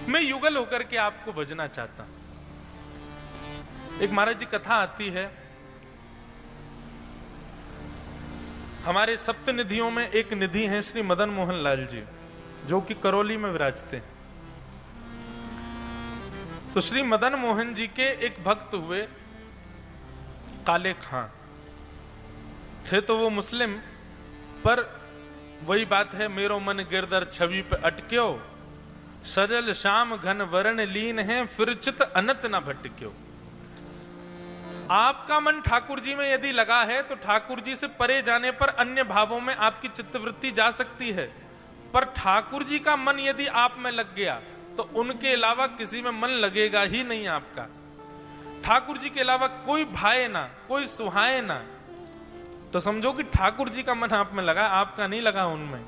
मैं युगल होकर के आपको भजना चाहता हूं। एक महाराज जी कथा आती है, हमारे सप्त निधियों में एक निधि है श्री मदन मोहन लाल जी, जो कि करौली में विराजते हैं। तो श्री मदन मोहन जी के एक भक्त हुए काले खां थे, तो वो मुस्लिम, पर वही बात है, मेरो मन गिरधर छवि पे अटक्यो, सजल श्याम घन वर्ण लीन है, फिर चित अनत न भटक्यो। आपका मन ठाकुर जी में यदि लगा है तो ठाकुर जी से परे जाने पर अन्य भावों में आपकी चित्तवृत्ति जा सकती है, पर ठाकुर जी का मन यदि आप में लग गया तो उनके अलावा किसी में मन लगेगा ही नहीं आपका। ठाकुर जी के अलावा कोई भाए ना, कोई सुहाए ना, तो समझो कि ठाकुर जी का मन आप में लगा, आपका नहीं लगा उनमें।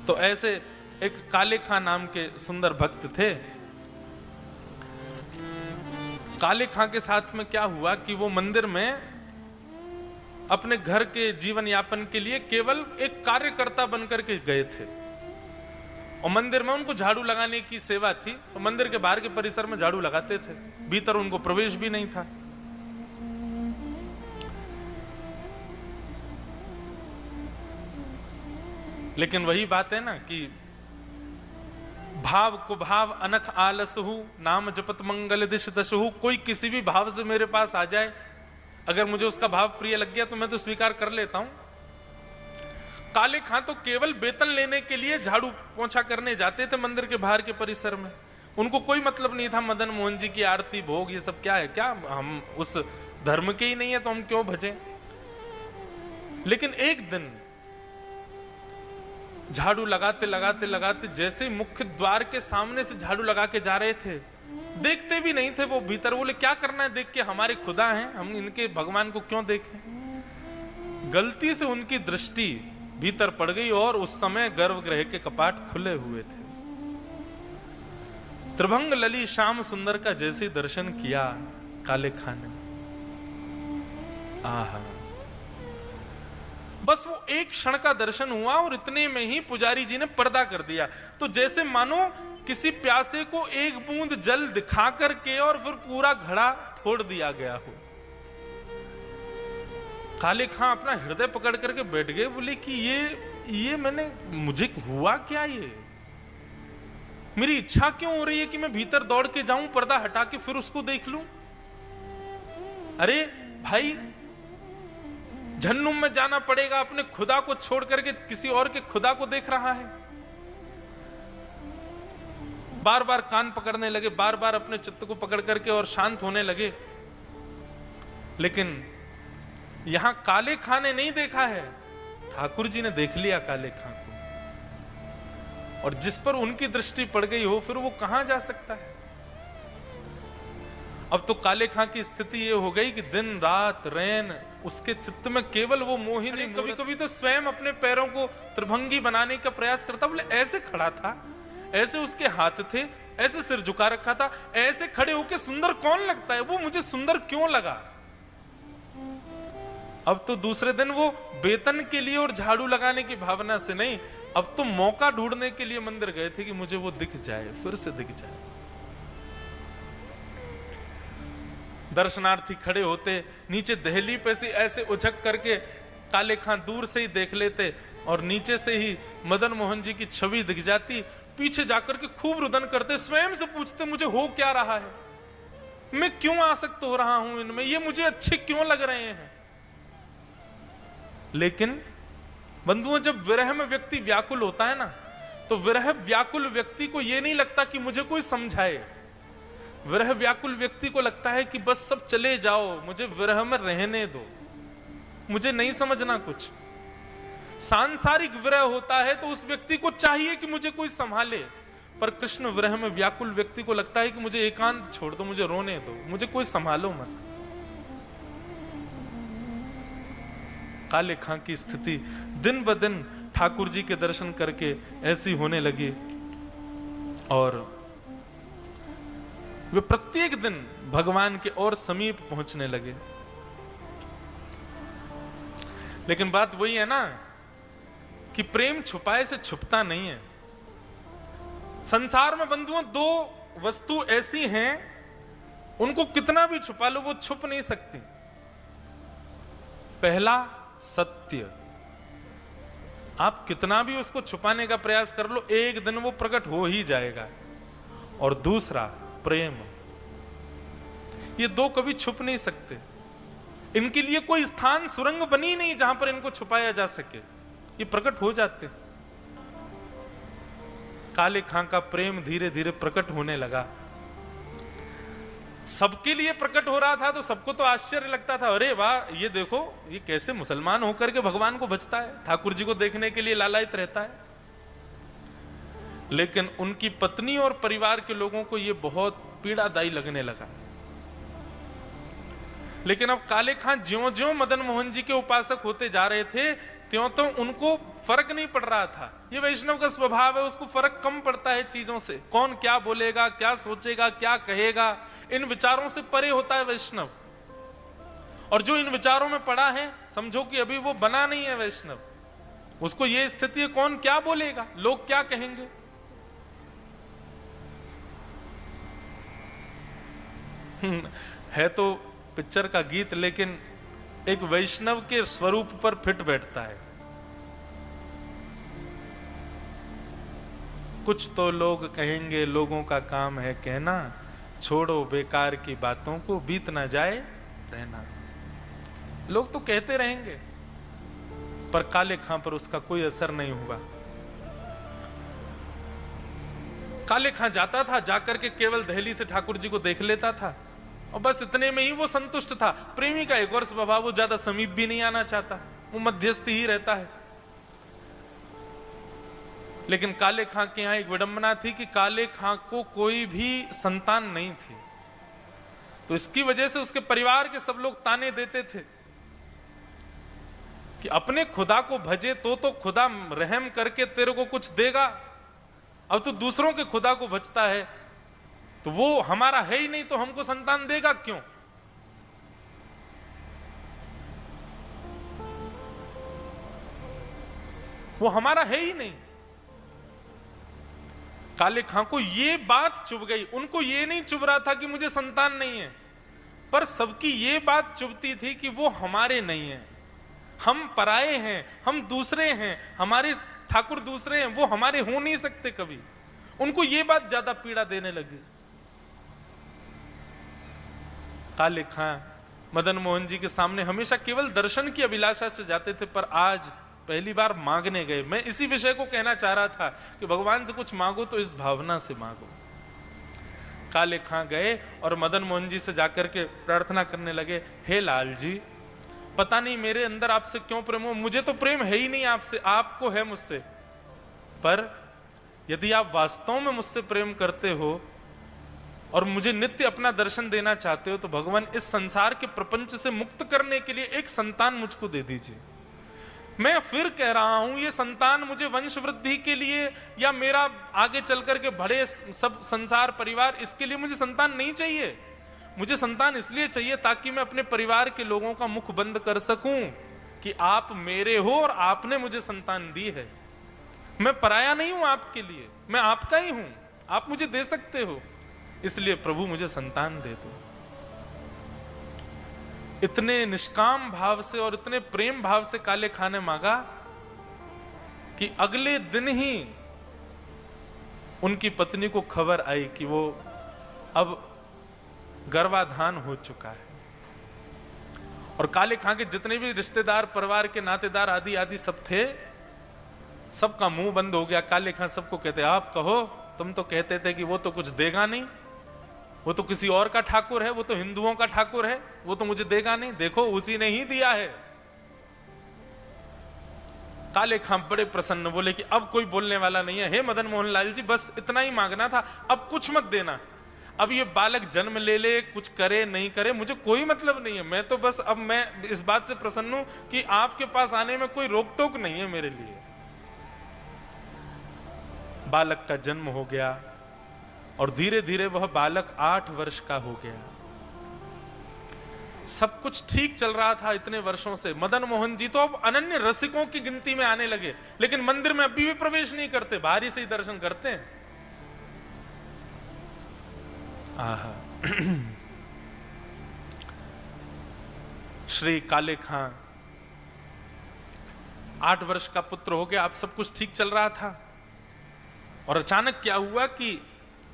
तो ऐसे एक काले खां नाम के सुंदर भक्त थे। काले खां के साथ में क्या हुआ कि वो मंदिर में अपने घर के जीवन यापन के लिए केवल एक कार्यकर्ता बनकर के गए थे, और मंदिर में उनको झाड़ू लगाने की सेवा थी, तो मंदिर के बाहर के परिसर में झाड़ू लगाते थे, भीतर उनको प्रवेश भी नहीं था। लेकिन वही बात है ना कि भाव को भाव अनख आलस हूं, नाम जपत मंगल दिश दश हूं। कोई किसी भी भाव से मेरे पास आ जाए, अगर मुझे उसका भाव प्रिय लग गया तो मैं तो स्वीकार कर लेता हूं। काले खां तो केवल वेतन लेने के लिए झाड़ू पोंछा करने जाते थे मंदिर के बाहर के परिसर में। उनको कोई मतलब नहीं था मदन मोहन जी की आरती भोग ये सब क्या है, क्या हम उस धर्म के ही नहीं है तो हम क्यों भजें। लेकिन एक दिन झाड़ू लगाते लगाते लगाते जैसे मुख्य द्वार के सामने से झाड़ू लगा के जा रहे थे, देखते भी नहीं थे वो भीतर। बोले क्या करना है देख के, हमारे खुदा हैं, हम इनके भगवान को क्यों देखें। गलती से उनकी दृष्टि भीतर पड़ गई और उस समय गर्भगृह के कपाट खुले हुए थे। त्रिभंग लली श्याम सुंदर का जैसे दर्शन किया काले खां ने, आहा, बस वो एक क्षण का दर्शन हुआ और इतने में ही पुजारी जी ने पर्दा कर दिया। तो जैसे मानो किसी प्यासे को एक बूंद जल दिखा करके और फिर पूरा घड़ा फोड़ दिया गया हो। काले खां अपना हृदय पकड़ करके बैठ गए, बोले कि ये मैंने, मुझे हुआ क्या, ये मेरी इच्छा क्यों हो रही है कि मैं भीतर दौड़ के जाऊं, पर्दा हटा के फिर उसको देख लूं। अरे भाई, जहन्नुम में जाना पड़ेगा, अपने खुदा को छोड़ करके किसी और के खुदा को देख रहा है। बार बार कान पकड़ने लगे, बार बार अपने चित्त को पकड़ करके और शांत होने लगे। लेकिन यहां काले खां ने नहीं देखा है, ठाकुर जी ने देख लिया काले खां को, और जिस पर उनकी दृष्टि पड़ गई हो फिर वो कहां जा सकता है। अब तो काले खां की स्थिति ये हो गई कि दिन रात रैन उसके चित्त में केवल वो मोहिनी। कभी कभी तो स्वयं अपने पैरों को त्रिभंगी बनाने का प्रयास करता। बोले ऐसे खड़ा था, ऐसे उसके हाथ थे, ऐसे सिर झुका रखा था, ऐसे खड़े होके सुंदर कौन लगता है, वो मुझे सुंदर क्यों लगा। अब तो दूसरे दिन वो वेतन के लिए और झाड़ू लगाने की भावना से नहीं, अब तो मौका ढूंढने के लिए मंदिर गए थे कि मुझे वो दिख जाए, फिर से दिख जाए। दर्शनार्थी खड़े होते, नीचे दहली पे से ऐसे उछक करके काले खां दूर से ही देख लेते, और नीचे से ही मदन मोहन जी की छवि दिख जाती। पीछे जाकर के खूब रुदन करते, स्वयं से पूछते मुझे हो क्या रहा है, मैं क्यों आसक्त हो रहा हूं इनमें, ये मुझे अच्छे क्यों लग रहे हैं। लेकिन बंधुओं, जब विरह में व्यक्ति व्याकुल होता है ना, तो विरह व्याकुल व्यक्ति को यह नहीं लगता कि मुझे कोई समझाए। विरह व्याकुल व्यक्ति को लगता है कि बस सब चले जाओ, मुझे विरह में रहने दो, मुझे नहीं समझना कुछ। सांसारिक विरह होता है तो उस व्यक्ति को चाहिए कि मुझे कोई संभाले, पर कृष्ण विरह में व्याकुल व्यक्ति को लगता है कि मुझे एकांत छोड़ दो, मुझे रोने दो, मुझे कोई संभालो मत। काले खां की स्थिति दिन ब दिन ठाकुर जी के दर्शन करके ऐसी होने लगी, और वे प्रत्येक दिन भगवान के और समीप पहुंचने लगे। लेकिन बात वही है ना कि प्रेम छुपाए से छुपता नहीं है। संसार में बंधुओं दो वस्तु ऐसी हैं, उनको कितना भी छुपा लो वो छुप नहीं सकती। पहला सत्य, आप कितना भी उसको छुपाने का प्रयास कर लो, एक दिन वो प्रकट हो ही जाएगा। और दूसरा प्रेम, ये दो कभी छुप नहीं सकते। इनके लिए कोई स्थान, सुरंग बनी नहीं जहां पर इनको छुपाया जा सके, ये प्रकट हो जाते। काले खां का प्रेम धीरे धीरे प्रकट होने लगा, सबके लिए प्रकट हो रहा था, तो सबको तो आश्चर्य लगता था, अरे वाह, ये देखो ये कैसे मुसलमान होकर के भगवान को भजता है, ठाकुर जी को देखने के लिए लालायित रहता है। लेकिन उनकी पत्नी और परिवार के लोगों को यह बहुत पीड़ादायी लगने लगा। लेकिन अब काले खां ज्यों-ज्यों मदन मोहन जी के उपासक होते जा रहे थे, त्यों तो उनको फर्क नहीं पड़ रहा था। ये वैष्णव का स्वभाव है, उसको फर्क कम पड़ता है चीजों से, कौन क्या बोलेगा, क्या सोचेगा, क्या कहेगा, इन विचारों से परे होता है वैष्णव। और जो इन विचारों में पड़ा है, समझो कि अभी वो बना नहीं है वैष्णव, उसको ये स्थिति है, कौन क्या बोलेगा, लोग क्या कहेंगे। है तो पिक्चर का गीत, लेकिन एक वैष्णव के स्वरूप पर फिट बैठता है। कुछ तो लोग कहेंगे, लोगों का काम है कहना, छोड़ो बेकार की बातों को, बीत ना जाए रहना। लोग तो कहते रहेंगे, पर काले खां पर उसका कोई असर नहीं हुआ। काले खां जाता था, जाकर के केवल दहली से ठाकुर जी को देख लेता था, और बस इतने में ही वो संतुष्ट था। प्रेमी का एक और स्वभाव, वो ज्यादा समीप भी नहीं आना चाहता, वो मध्यस्थ ही रहता है। लेकिन काले खां के यहां एक विडंबना थी कि काले खां को कोई भी संतान नहीं थी, तो इसकी वजह से उसके परिवार के सब लोग ताने देते थे कि अपने खुदा को भजे तो खुदा रहम करके तेरे को कुछ देगा, अब तो दूसरों के खुदा को भजता है, तो वो हमारा है ही नहीं, तो हमको संतान देगा क्यों। वो हमारा है ही नहीं। काले खां को ये बात चुभ गई, उनको ये नहीं चुभ रहा था कि मुझे संतान नहीं है, पर सबकी ये बात चुभती थी कि वो हमारे नहीं है, हम पराये हैं, हम दूसरे हैं, हमारे ठाकुर दूसरे हैं, वो हमारे हो नहीं सकते कभी। उनको ये बात ज्यादा पीड़ा देने लगी। काले खां मदन मोहन जी के सामने हमेशा केवल दर्शन की अभिलाषा से जाते थे, पर आज पहली बार मांगने गए। मैं इसी विषय को कहना चाह रहा था कि भगवान से कुछ मांगो तो इस भावना से मांगो। काले खां गए और मदन मोहन जी से जाकर के प्रार्थना करने लगे, हे लाल जी, पता नहीं मेरे अंदर आपसे क्यों प्रेम हो, मुझे तो प्रेम है ही नहीं आपसे, आपको है मुझसे, पर यदि आप वास्तव में मुझसे प्रेम करते हो और मुझे नित्य अपना दर्शन देना चाहते हो, तो भगवान इस संसार के प्रपंच से मुक्त करने के लिए एक संतान मुझको दे दीजिए। मैं फिर कह रहा हूं, ये संतान मुझे वंश वृद्धि के लिए या मेरा आगे चल करके बढ़े सब संसार परिवार, इसके लिए मुझे संतान नहीं चाहिए। मुझे संतान इसलिए चाहिए ताकि मैं अपने परिवार के लोगों का मुख बंद कर सकूं कि आप मेरे हो और आपने मुझे संतान दी है। मैं पराया नहीं हूं आपके लिए, मैं आपका ही हूं, आप मुझे दे सकते हो, इसलिए प्रभु मुझे संतान दे दो। इतने निष्काम भाव से और इतने प्रेम भाव से काले खां ने मांगा कि अगले दिन ही उनकी पत्नी को खबर आई कि वो अब गर्भाधान हो चुका है। और काले खां के जितने भी रिश्तेदार, परिवार के नातेदार आदि आदि सब थे, सबका मुंह बंद हो गया। काले खां सबको कहते, आप कहो, तुम तो कहते थे कि वो तो कुछ देगा नहीं, वो तो किसी और का ठाकुर है, वो तो हिंदुओं का ठाकुर है, वो तो मुझे देगा नहीं, देखो उसी ने ही दिया है। काले खां बड़े प्रसन्न, बोले कि अब कोई बोलने वाला नहीं है, हे मदन मोहन लाल जी, बस इतना ही मांगना था, अब कुछ मत देना। अब ये बालक जन्म ले ले, कुछ करे नहीं करे, मुझे कोई मतलब नहीं है। मैं तो बस अब मैं इस बात से प्रसन्न हूं कि आपके पास आने में कोई रोक टोक नहीं है मेरे लिए। बालक का जन्म हो गया और धीरे धीरे वह बालक 8 वर्ष का हो गया। सब कुछ ठीक चल रहा था इतने वर्षों से। मदन मोहन जी तो अब अनन्य रसिकों की गिनती में आने लगे, लेकिन मंदिर में अभी भी प्रवेश नहीं करते, बाहर से ही दर्शन करते हैं। आहा। श्री काले खां 8 वर्ष का पुत्र हो गया, अब सब कुछ ठीक चल रहा था। और अचानक क्या हुआ कि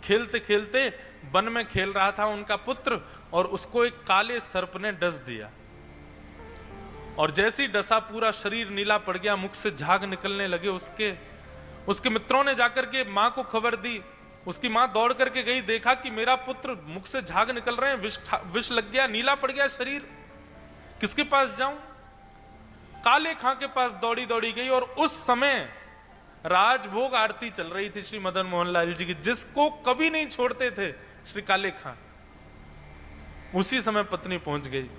खेलते खेलते वन में खेल रहा था उनका पुत्र, और उसको एक काले सर्प ने डस दिया। और जैसी डसा पूरा शरीर नीला पड़ गया, मुख से झाग निकलने लगे उसके मित्रों ने जाकर के मां को खबर दी। उसकी मां दौड़ करके गई, देखा कि मेरा पुत्र मुख से झाग निकल रहे हैं, विष लग गया, नीला पड़ गया शरीर, किसके पास जाऊं? काले खां के पास दौड़ी दौड़ी गई। और उस समय राजभोग आरती चल रही थी श्री मदन मोहन लाल जी की, जिसको कभी नहीं छोड़ते थे श्री काले खां। उसी समय पत्नी पहुंच गई,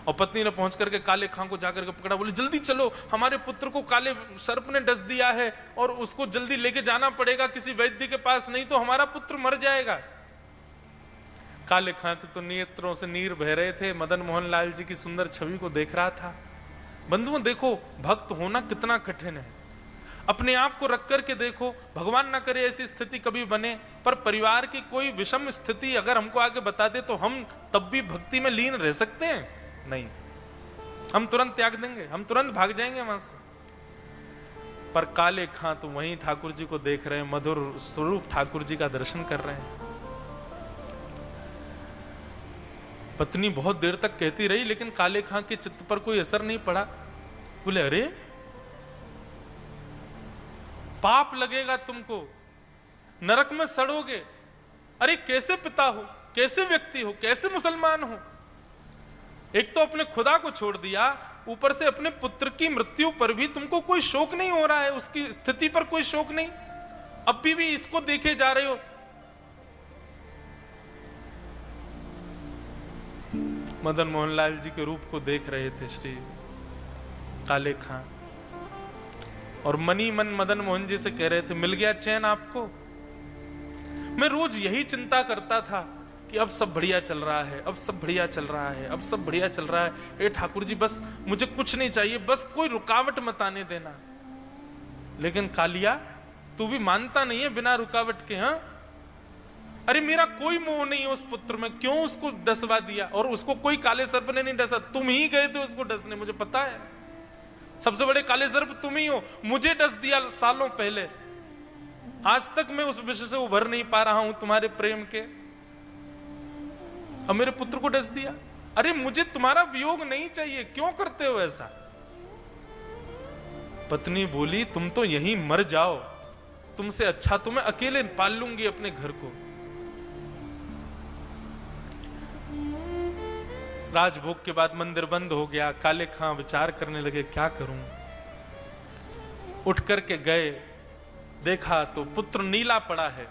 और पत्नी ने पहुंच करके काले खां को जाकर के पकड़ा, बोली जल्दी चलो, हमारे पुत्र को काले सर्प ने डस दिया है और उसको जल्दी लेके जाना पड़ेगा किसी वैद्य के पास, नहीं तो हमारा पुत्र मर जाएगा। काले खां के तो नेत्रों से नीर बह रहे थे, मदन मोहन लाल जी की सुंदर छवि को देख रहा था। बंधुओं देखो, भक्त होना कितना कठिन है। अपने आप को रख करके देखो, भगवान ना करे ऐसी स्थिति कभी बने, पर परिवार की कोई विषम स्थिति अगर हमको आगे बता दे तो हम तब भी भक्ति में लीन रह सकते हैं? नहीं, हम तुरंत त्याग देंगे, हम तुरंत भाग जाएंगे वहां से। पर काले खां तो वहीं ठाकुर जी को देख रहे हैं, मधुर स्वरूप ठाकुर जी का दर्शन कर रहे हैं। पत्नी बहुत देर तक कहती रही, लेकिन काले खां के चित्त पर कोई असर नहीं पड़ा। बोले अरे पाप लगेगा तुमको, नरक में सड़ोगे। अरे कैसे पिता हो, कैसे व्यक्ति हो, कैसे मुसलमान हो? एक तो अपने खुदा को छोड़ दिया, ऊपर से अपने पुत्र की मृत्यु पर भी तुमको कोई शोक नहीं हो रहा है, उसकी स्थिति पर कोई शोक नहीं, अब भी इसको देखे जा रहे हो। मदन मोहन लाल जी के रूप को देख रहे थे श्री काले खां, और मनी मन मदन मोहन जी से कह रहे थे, मिल गया चैन आपको? मैं रोज यही चिंता करता था कि अब सब बढ़िया चल रहा है, अब सब बढ़िया चल रहा है, अब सब बढ़िया चल रहा है। ए ठाकुर जी, बस मुझे कुछ नहीं चाहिए, बस कोई रुकावट मत आने देना। लेकिन कालिया, तू भी मानता नहीं है बिना रुकावट के? हाँ, अरे मेरा कोई मोह नहीं है उस पुत्र में, क्यों उसको डसवा दिया? और उसको कोई काले सर्प ने नहीं डसा, तुम ही गए थे उसको डसने, मुझे पता है। सबसे बड़े काले सर्प तुम ही हो, मुझे डस दिया सालों पहले। आज तक मैं उस विषय से उभर नहीं पा रहा हूं तुम्हारे प्रेम के, अब मेरे पुत्र को डस दिया। अरे मुझे तुम्हारा वियोग नहीं चाहिए, क्यों करते हो ऐसा? पत्नी बोली, तुम तो यहीं मर जाओ, तुमसे अच्छा तो मैं अकेले पाल लूंगी अपने घर को। राजभोग के बाद मंदिर बंद हो गया। काले खां विचार करने लगे, क्या करूं? उठ करके गए, देखा तो पुत्र नीला पड़ा है।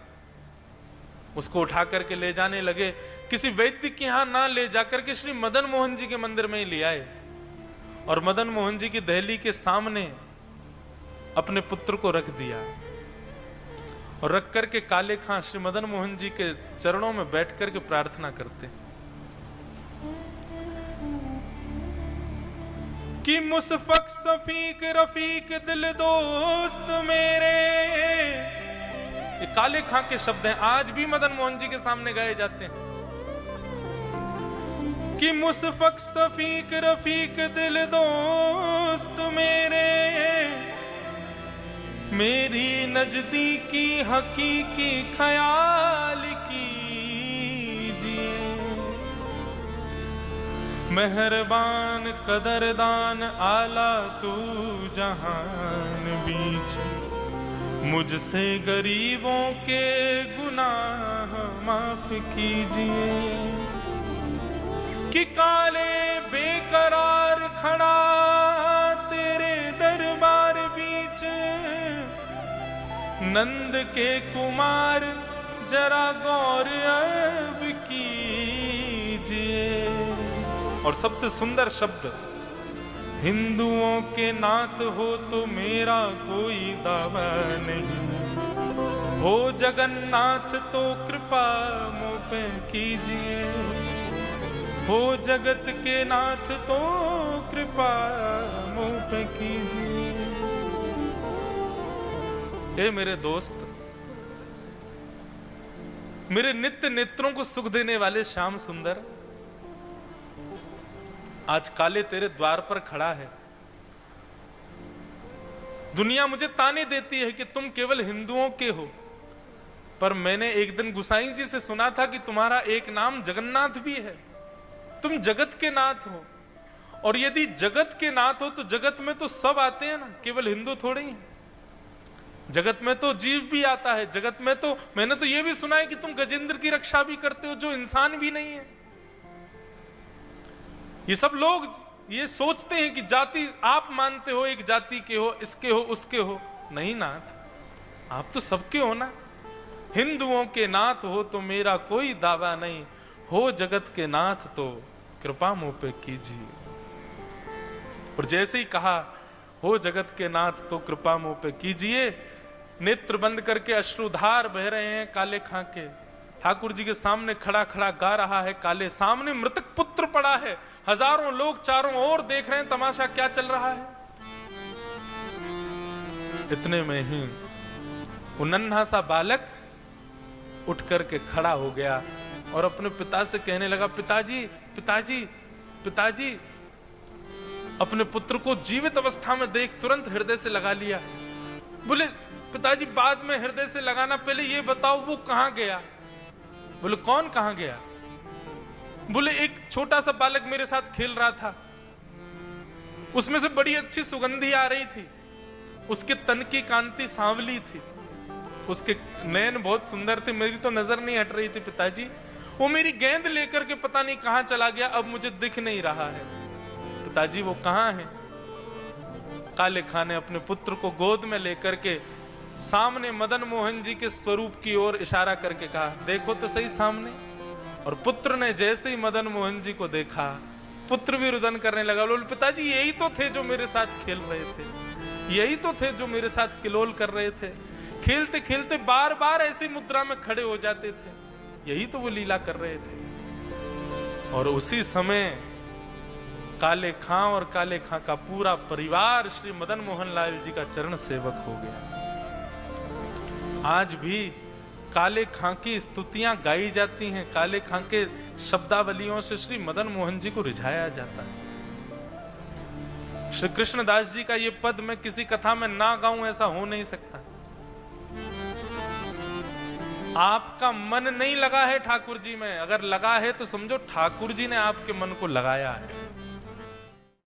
उसको उठा करके ले जाने लगे। किसी वैद्य के यहां ना ले जाकर के श्री मदन मोहन जी के मंदिर में ही ले आए, और मदन मोहन जी की दहली के सामने अपने पुत्र को रख दिया। और रख करके काले खां श्री मदन मोहन जी के चरणों में बैठ करके प्रार्थना करते कि मुसफक सफीक रफीक दिल दोस्त मेरे। ये काले खां के शब्द हैं, आज भी मदन मोहन जी के सामने गाए जाते हैं कि मुसफक सफीक रफीक दिल दोस्त मेरे, मेरी नजदीकी हकीकी ख्याल कीजिए। मेहरबान कदरदान आला तू जहान बीच, मुझसे गरीबों के गुनाह माफ कीजिए। कि काले बेकरार खड़ा तेरे दरबार बीच, नंद के कुमार जरा गौर अब कीजिए। और सबसे सुंदर शब्द, हिंदुओं के नाथ हो तो मेरा कोई दावा नहीं, हो जगन्नाथ तो कृपा मुझ पे कीजिए। हो जगत के नाथ तो कृपा मुझ पे कीजिए। ए मेरे दोस्त, मेरे नित्य नेत्रों को सुख देने वाले श्याम सुंदर, आज काले तेरे द्वार पर खड़ा है। दुनिया मुझे ताने देती है कि तुम केवल हिंदुओं के हो, पर मैंने एक दिन गुसाई जी से सुना था कि तुम्हारा एक नाम जगन्नाथ भी है। तुम जगत के नाथ हो, और यदि जगत के नाथ हो तो जगत में तो सब आते हैं ना, केवल हिंदू थोड़े ही हैं। जगत में तो जीव भी आता है, जगत में तो मैंने तो यह भी सुना है कि तुम गजेंद्र की रक्षा भी करते हो, जो इंसान भी नहीं है। ये सब लोग ये सोचते हैं कि जाति आप मानते हो, एक जाति के हो, इसके हो, उसके हो। नहीं नाथ, आप तो सबके हो ना। हिंदुओं के नाथ हो तो मेरा कोई दावा नहीं, हो जगत के नाथ तो कृपा मुझ पे कीजिए। और जैसे ही कहा हो जगत के नाथ तो कृपा मुझ पे कीजिए, नेत्र बंद करके अश्रुधार बह रहे हैं काले खां के। ठाकुर जी के सामने खड़ा खड़ा गा रहा है काले, सामने मृतक पुत्र पड़ा है, हजारों लोग चारों ओर देख रहे हैं तमाशा क्या चल रहा है। इतने में ही वो नन्हा सा बालक उठ करके खड़ा हो गया और अपने पिता से कहने लगा, पिताजी पिताजी पिताजी। अपने पुत्र को जीवित अवस्था में देख तुरंत हृदय से लगा लिया। बोले पिताजी बाद में हृदय से लगाना, पहले ये बताओ वो कहां गया। बोले कौन कहां गया। बोले एक छोटा सा बालक मेरे साथ खेल रहा था, उसमें से बड़ी अच्छी सुगंधी आ रही थी, उसके तन की कांति सांवली थी, उसके नयन बहुत सुंदर थे, मेरी तो नजर नहीं हट रही थी पिताजी। वो मेरी गेंद लेकर के पता नहीं कहां चला गया, अब मुझे दिख नहीं रहा है। पिताजी वो कहां है। काले खां ने अपने पुत्र को गोद में लेकर के सामने मदन मोहन जी के स्वरूप की ओर इशारा करके कहा, देखो तो सही सामने। और पुत्र ने जैसे ही मदन मोहन जी को देखा, पुत्र भी रुदन करने लगा। बोले पिताजी यही तो थे जो मेरे साथ खेल रहे थे, यही तो थे जो मेरे साथ किलोल कर रहे थे, खेलते खेलते बार बार ऐसी मुद्रा में खड़े हो जाते थे, यही तो वो लीला कर रहे थे। और उसी समय काले खां और काले खां का पूरा परिवार श्री मदन मोहन लाल जी का चरण सेवक हो गया। आज भी काले खां की स्तुतियां गाई जाती हैं, काले खां के शब्दावलियों से श्री मदन मोहन जी को रिझाया जाता है। श्री कृष्णदास जी का ये पद मैं किसी कथा में ना गाऊं ऐसा हो नहीं सकता। आपका मन नहीं लगा है ठाकुर जी में, अगर लगा है तो समझो ठाकुर जी ने आपके मन को लगाया है।